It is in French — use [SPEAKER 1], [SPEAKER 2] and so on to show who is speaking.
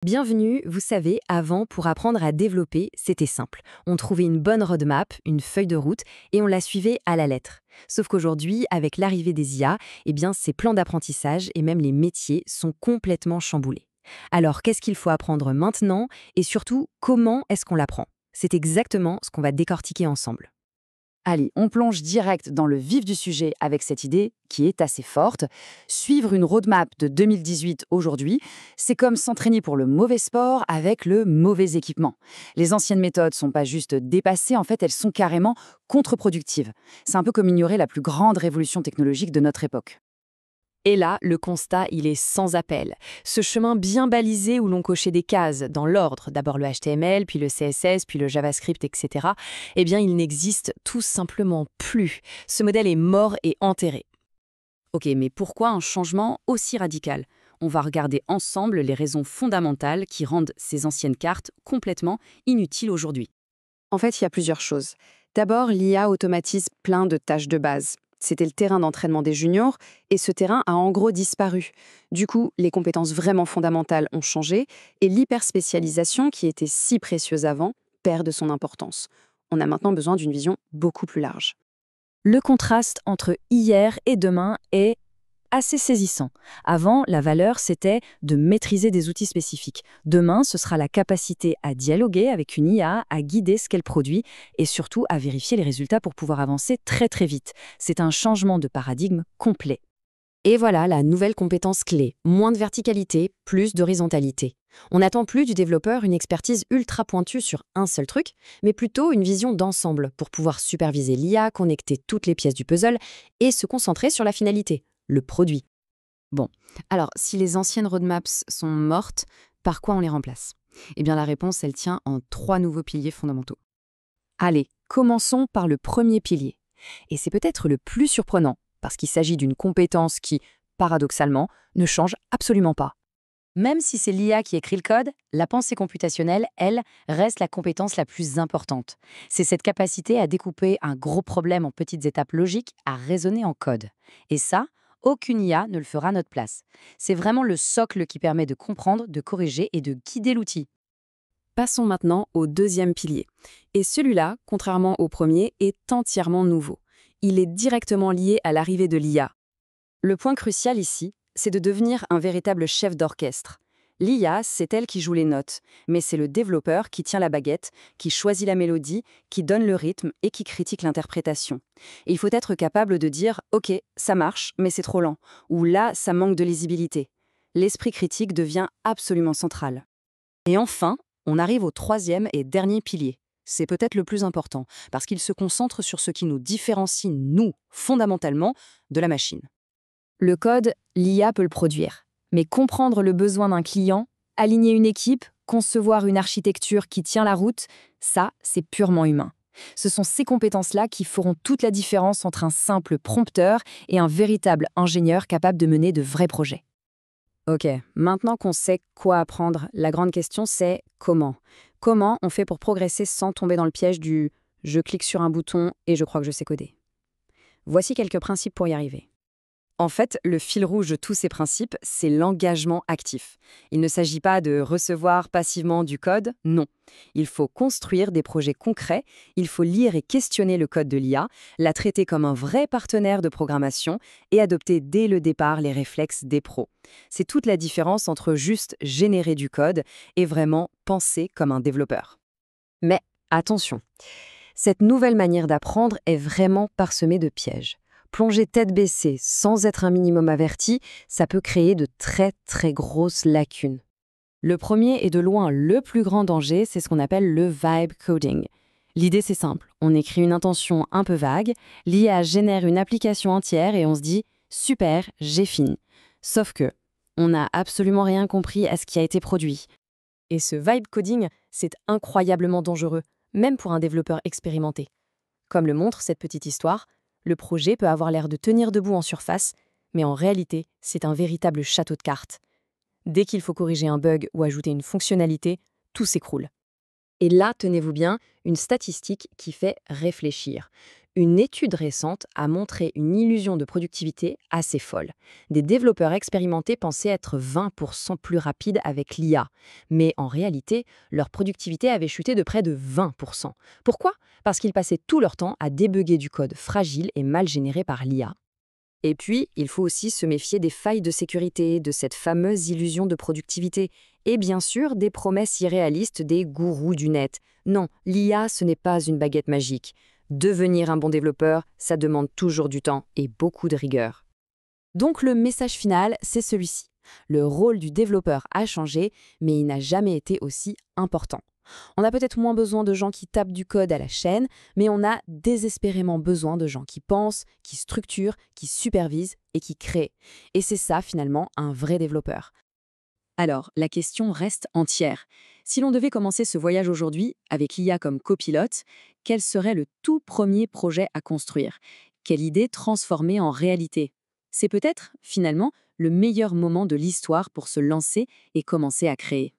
[SPEAKER 1] Bienvenue, vous savez, avant, pour apprendre à développer, c'était simple. On trouvait une bonne roadmap, une feuille de route, et on la suivait à la lettre. Sauf qu'aujourd'hui, avec l'arrivée des IA, ces plans d'apprentissage et même les métiers sont complètement chamboulés. Alors, qu'est-ce qu'il faut apprendre maintenant et surtout, comment est-ce qu'on l'apprend? C'est exactement ce qu'on va décortiquer ensemble.
[SPEAKER 2] Allez, on plonge direct dans le vif du sujet avec cette idée qui est assez forte. Suivre une roadmap de 2018 aujourd'hui, c'est comme s'entraîner pour le mauvais sport avec le mauvais équipement. Les anciennes méthodes sont pas juste dépassées, en fait, elles sont carrément contre-productives. C'est un peu comme ignorer la plus grande révolution technologique de notre époque.
[SPEAKER 1] Et là, le constat, il est sans appel. Ce chemin bien balisé où l'on cochait des cases dans l'ordre, d'abord le HTML, puis le CSS, puis le JavaScript, etc., il n'existe tout simplement plus. Ce modèle est mort et enterré.
[SPEAKER 2] Ok, mais pourquoi un changement aussi radical? On va regarder ensemble les raisons fondamentales qui rendent ces anciennes cartes complètement inutiles aujourd'hui.
[SPEAKER 3] En fait, il y a plusieurs choses. D'abord, l'IA automatise plein de tâches de base. C'était le terrain d'entraînement des juniors et ce terrain a en gros disparu. Du coup, les compétences vraiment fondamentales ont changé et l'hyperspécialisation, qui était si précieuse avant, perd de son importance. On a maintenant besoin d'une vision beaucoup plus large.
[SPEAKER 1] Le contraste entre hier et demain est assez saisissant. Avant, la valeur, c'était de maîtriser des outils spécifiques. Demain, ce sera la capacité à dialoguer avec une IA, à guider ce qu'elle produit et surtout à vérifier les résultats pour pouvoir avancer très très vite. C'est un changement de paradigme complet. Et voilà la nouvelle compétence clé. Moins de verticalité, plus d'horizontalité. On n'attend plus du développeur une expertise ultra pointue sur un seul truc, mais plutôt une vision d'ensemble pour pouvoir superviser l'IA, connecter toutes les pièces du puzzle et se concentrer sur la finalité, le produit.
[SPEAKER 2] Bon, alors si les anciennes roadmaps sont mortes, par quoi on les remplace? Eh bien la réponse, elle tient en trois nouveaux piliers fondamentaux.
[SPEAKER 1] Allez, commençons par le premier pilier. Et c'est peut-être le plus surprenant, parce qu'il s'agit d'une compétence qui, paradoxalement, ne change absolument pas.
[SPEAKER 2] Même si c'est l'IA qui écrit le code, la pensée computationnelle, elle, reste la compétence la plus importante. C'est cette capacité à découper un gros problème en petites étapes logiques, à raisonner en code. Et ça, aucune IA ne le fera à notre place. C'est vraiment le socle qui permet de comprendre, de corriger et de guider l'outil.
[SPEAKER 1] Passons maintenant au deuxième pilier. Et celui-là, contrairement au premier, est entièrement nouveau. Il est directement lié à l'arrivée de l'IA. Le point crucial ici, c'est de devenir un véritable chef d'orchestre. L'IA, c'est elle qui joue les notes, mais c'est le développeur qui tient la baguette, qui choisit la mélodie, qui donne le rythme et qui critique l'interprétation. Et il faut être capable de dire « Ok, ça marche, mais c'est trop lent » ou « Là, ça manque de lisibilité ». L'esprit critique devient absolument central. Et enfin, on arrive au troisième et dernier pilier. C'est peut-être le plus important, parce qu'il se concentre sur ce qui nous différencie, nous, fondamentalement, de la machine. Le code, l'IA peut le produire. Mais comprendre le besoin d'un client, aligner une équipe, concevoir une architecture qui tient la route, ça, c'est purement humain. Ce sont ces compétences-là qui feront toute la différence entre un simple prompteur et un véritable ingénieur capable de mener de vrais projets. Ok, maintenant qu'on sait quoi apprendre, la grande question c'est comment. Comment on fait pour progresser sans tomber dans le piège du « je clique sur un bouton et je crois que je sais coder ». Voici quelques principes pour y arriver. En fait, le fil rouge de tous ces principes, c'est l'engagement actif. Il ne s'agit pas de recevoir passivement du code, non. Il faut construire des projets concrets, il faut lire et questionner le code de l'IA, la traiter comme un vrai partenaire de programmation et adopter dès le départ les réflexes des pros. C'est toute la différence entre juste générer du code et vraiment penser comme un développeur. Mais attention, cette nouvelle manière d'apprendre est vraiment parsemée de pièges. Plonger tête baissée sans être un minimum averti, ça peut créer de très très grosses lacunes. Le premier et de loin le plus grand danger, c'est ce qu'on appelle le vibe coding. L'idée c'est simple, on écrit une intention un peu vague, l'IA génère une application entière et on se dit « super, j'ai fini ». Sauf que, on n'a absolument rien compris à ce qui a été produit. Et ce vibe coding, c'est incroyablement dangereux, même pour un développeur expérimenté. Comme le montre cette petite histoire, le projet peut avoir l'air de tenir debout en surface, mais en réalité, c'est un véritable château de cartes. Dès qu'il faut corriger un bug ou ajouter une fonctionnalité, tout s'écroule. Et là, tenez-vous bien, une statistique qui fait réfléchir.
[SPEAKER 4] Une étude récente a montré une illusion de productivité assez folle. Des développeurs expérimentés pensaient être 20% plus rapides avec l'IA, mais en réalité, leur productivité avait chuté de près de 20%. Pourquoi? Parce qu'ils passaient tout leur temps à débugger du code fragile et mal généré par l'IA. Et puis, il faut aussi se méfier des failles de sécurité, de cette fameuse illusion de productivité, et bien sûr des promesses irréalistes des gourous du net. Non, l'IA, ce n'est pas une baguette magique. Devenir un bon développeur, ça demande toujours du temps et beaucoup de rigueur.
[SPEAKER 1] Donc le message final, c'est celui-ci. Le rôle du développeur a changé, mais il n'a jamais été aussi important. On a peut-être moins besoin de gens qui tapent du code à la chaîne, mais on a désespérément besoin de gens qui pensent, qui structurent, qui supervisent et qui créent. Et c'est ça finalement un vrai développeur.
[SPEAKER 3] Alors, la question reste entière. Si l'on devait commencer ce voyage aujourd'hui avec l'IA comme copilote, quel serait le tout premier projet à construire? Quelle idée transformer en réalité? C'est peut-être, finalement, le meilleur moment de l'histoire pour se lancer et commencer à créer.